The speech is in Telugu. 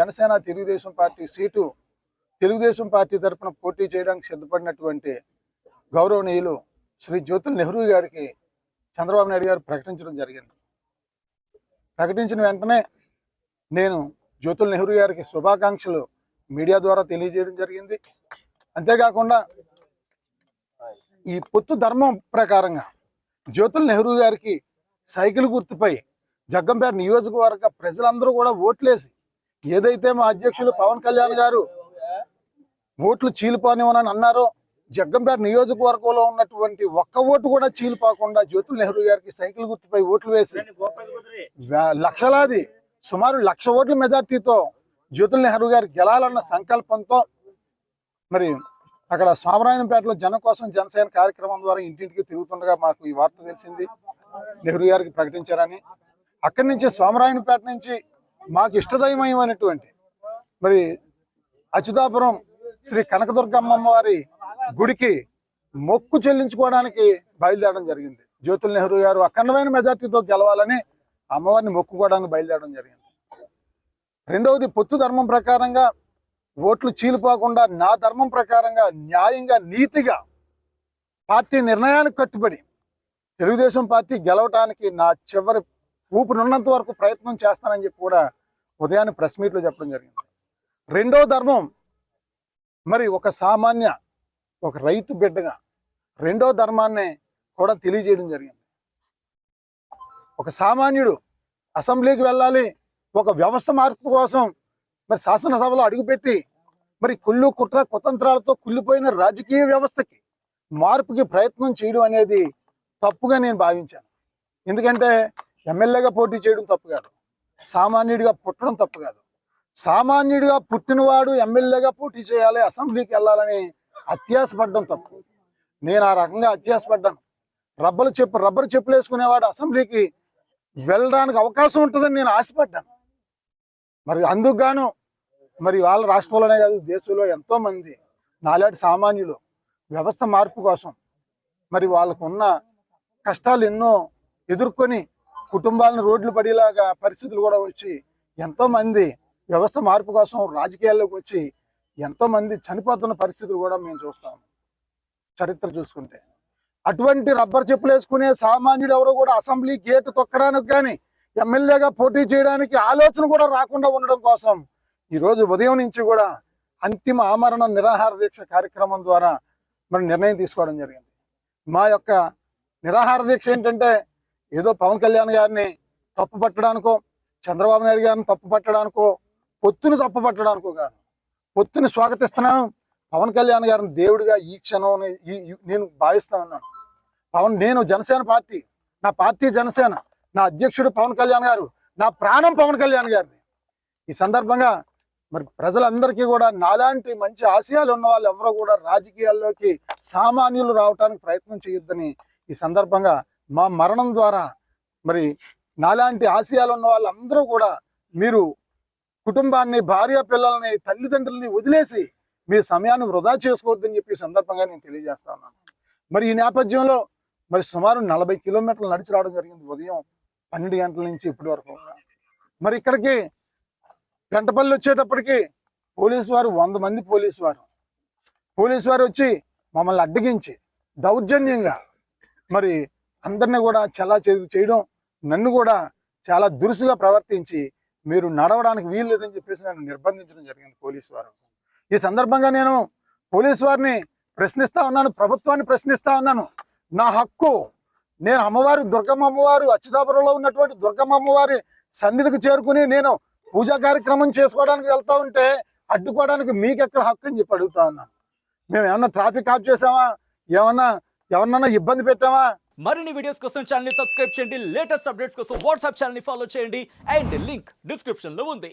Janasena Telugu Desam party seat Telugu Desam party తరఫున పోటీ చేయడానికి సిద్ధపడినటువంటి గౌరవనీయులు శ్రీ జ్యోతుల్ నెహ్రూ గారికి చంద్రబాబు నాయుడు గారు ప్రకటించడం జరిగింది. ప్రకటించిన వెంటనే నేను జ్యోతుల్ నెహ్రూ గారికి శుభాకాంక్షలు మీడియా ద్వారా తెలియజేయడం జరిగింది. అంతేకాకుండా ఈ పొత్తు ధర్మం ప్రకారంగా జ్యోతుల్ నెహ్రూ గారికి సైకిల్ గుర్తుపై జగ్గంపేట నియోజకవర్గ ప్రజలందరూ కూడా ఓట్లేసి ఏదైతే మా అధ్యక్షులు పవన్ కళ్యాణ్ గారు ఓట్లు చీలిపోనివ్వనని అన్నారో, జగ్గంపేట నియోజకవర్గంలో ఉన్నటువంటి ఒక్క ఓటు కూడా చీలిపోకుండా జ్యోతుల్ నెహ్రూ గారికి సైకిల్ గుర్తుపై ఓట్లు వేసి లక్షలాది సుమారు 1,00,000 ఓట్ల మెజార్టీతో జ్యోతుల్ నెహ్రూ గారు గెలాలన్న సంకల్పంతో మరి అక్కడ సోమరాయనపేటలో జనం కోసం జనసేన కార్యక్రమం ద్వారా ఇంటింటికి తిరుగుతుండగా మాకు ఈ వార్త తెలిసింది, నెహ్రూ గారికి ప్రకటించారని. అక్కడి నుంచి సోమరాయనపేట నుంచి మాకు ఇష్టదైవమైనటువంటి మరి అచ్యుతాపురం శ్రీ కనకదుర్గమ్మ వారి గుడికి మొక్కు చెల్లించుకోవడానికి బయలుదేరడం జరిగింది. జ్యోతుల్ నెహ్రూ గారు అఖండమైన మెజార్టీతో గెలవాలని అమ్మవారిని మొక్కుకోవడానికి బయలుదేరడం జరిగింది. రెండవది, పొత్తు ధర్మం ప్రకారంగా ఓట్లు చీలిపోకుండా నా ధర్మం ప్రకారంగా న్యాయంగా నీతిగా పార్టీ నిర్ణయానికి కట్టుబడి తెలుగుదేశం పార్టీ గెలవటానికి నా చివరి ఊపిరిన్నంత వరకు ప్రయత్నం చేస్తానని చెప్పి కూడా ఉదయాన్నే ప్రెస్ మీట్లో చెప్పడం జరిగింది. రెండో ధర్మం మరి ఒక రైతు బిడ్డగా రెండో ధర్మాన్ని కూడా తెలియజేయడం జరిగింది. ఒక సామాన్యుడు అసెంబ్లీకి వెళ్ళాలి, ఒక వ్యవస్థ మార్పు కోసం మరి శాసనసభలో అడుగుపెట్టి మరి కుళ్ళు కుట్ర కుతంత్రాలతో కుళ్ళిపోయిన రాజకీయ వ్యవస్థకి మార్పుకి ప్రయత్నం చేయడం అనేది తప్పుగా నేను భావించాను. ఎందుకంటే ఎమ్మెల్యేగా పోటీ చేయడం తప్పు కాదు, సామాన్యుడిగా పుట్టడం తప్పు కాదు. సామాన్యుడిగా పుట్టినవాడు ఎమ్మెల్యేగా పోటీ చేయాలి, అసెంబ్లీకి వెళ్ళాలని అత్యాసపడ్డం తప్పు. నేను ఆ రకంగా అత్యాసపడ్డాను. రబ్బరు చెప్పులు వేసుకునేవాడు అసెంబ్లీకి వెళ్ళడానికి అవకాశం ఉంటుందని నేను ఆశపడ్డాను. మరి అందుకు గాను మరి వాళ్ళ రాష్ట్రంలోనే కాదు దేశంలో ఎంతో మంది నాలాంటి సామాన్యులు వ్యవస్థ మార్పు కోసం మరి వాళ్ళకు ఉన్న కష్టాలు ఎన్నో ఎదుర్కొని కుటుంబాలను రోడ్లు పడేలాగా పరిస్థితులు కూడా వచ్చి ఎంతో మంది వ్యవస్థ మార్పు కోసం రాజకీయాల్లోకి వచ్చి ఎంతో మంది చనిపోతున్న పరిస్థితులు కూడా మేము చూస్తాము చరిత్ర చూసుకుంటే. అటువంటి రబ్బర్ చెప్పులు వేసుకునే సామాన్యుడు ఎవరో కూడా అసెంబ్లీ గేటు తొక్కడానికి కానీ ఎమ్మెల్యేగా పోటీ చేయడానికి ఆలోచన కూడా రాకుండా ఉండడం కోసం ఈరోజు ఉదయం నుంచి కూడా అంతిమ ఆమరణ నిరాహార దీక్ష కార్యక్రమం ద్వారా మనం నిర్ణయం తీసుకోవడం జరిగింది. మా యొక్క నిరాహార దీక్ష ఏంటంటే ఏదో పవన్ కళ్యాణ్ గారిని తప్పు పట్టడానికో, చంద్రబాబు నాయుడు గారిని తప్పు పట్టడానికో, పొత్తుని తప్పు పట్టడానికో కాదు. పొత్తుని స్వాగతిస్తున్నాను. పవన్ కళ్యాణ్ గారిని దేవుడిగా ఈ క్షణం నేను భావిస్తా ఉన్నాను. నేను జనసేన పార్టీ, నా పార్టీ జనసేన, నా అధ్యక్షుడు పవన్ కళ్యాణ్ గారు, నా ప్రాణం పవన్ కళ్యాణ్ గారిని. ఈ సందర్భంగా మరి ప్రజలందరికీ కూడా నాలాంటి మంచి ఆశయాలు ఉన్న వాళ్ళు ఎవరో కూడా రాజకీయాల్లోకి సామాన్యులు రావడానికి ప్రయత్నం చేయొద్దని ఈ సందర్భంగా మా మరణం ద్వారా మరి నాలాంటి ఆశయాలు ఉన్న వాళ్ళందరూ కూడా మీరు కుటుంబాన్ని, భార్య పిల్లల్ని, తల్లిదండ్రులని వదిలేసి మీ సమయాన్ని వృధా చేసుకోవద్దని చెప్పి సందర్భంగా నేను తెలియజేస్తా ఉన్నాను. మరి ఈ నేపథ్యంలో మరి సుమారు 40 కిలోమీటర్లు నడిచి రావడం జరిగింది ఉదయం 12 గంటల నుంచి ఇప్పటి వరకు. మరి ఇక్కడికి గంటపల్లి వచ్చేటప్పటికి పోలీసు వారు 100 మంది పోలీసు వారు వచ్చి మమ్మల్ని అడ్డగించి దౌర్జన్యంగా మరి అందరినీ కూడా చాలా చేయడం, నన్ను కూడా చాలా దురుసుగా ప్రవర్తించి మీరు నడవడానికి వీలు లేదని చెప్పేసి నన్ను నిర్బంధించడం జరిగింది పోలీసు వారు. ఈ సందర్భంగా నేను పోలీసు వారిని ప్రశ్నిస్తా ఉన్నాను, ప్రభుత్వాన్ని ప్రశ్నిస్తా ఉన్నాను. నా హక్కు, నేను అమ్మవారు దుర్గమ్మ అమ్మవారు అచ్యుతాపురంలో ఉన్నటువంటి దుర్గమ్మ అమ్మవారి సన్నిధికి చేరుకుని నేను పూజా కార్యక్రమం చేసుకోవడానికి వెళ్తా ఉంటే అడ్డుకోవడానికి మీకెక్కడ హక్కు అని చెప్పి అడుగుతా ఉన్నాను. మేము ఏమన్నా ట్రాఫిక్ ఆఫ్ చేసామా, ఎవరన్నా ఇబ్బంది పెట్టామా? మరిన్ని వీడియోస్ కోసం ఛానల్ ని సబ్స్క్రైబ్ చేయండి, లేటెస్ట్ అప్డేట్స్ కోసం వాట్సాప్ ఛానల్ ని ఫాలో చేయండి అండ్ లింక్ డిస్క్రిప్షన్ లో ఉంది.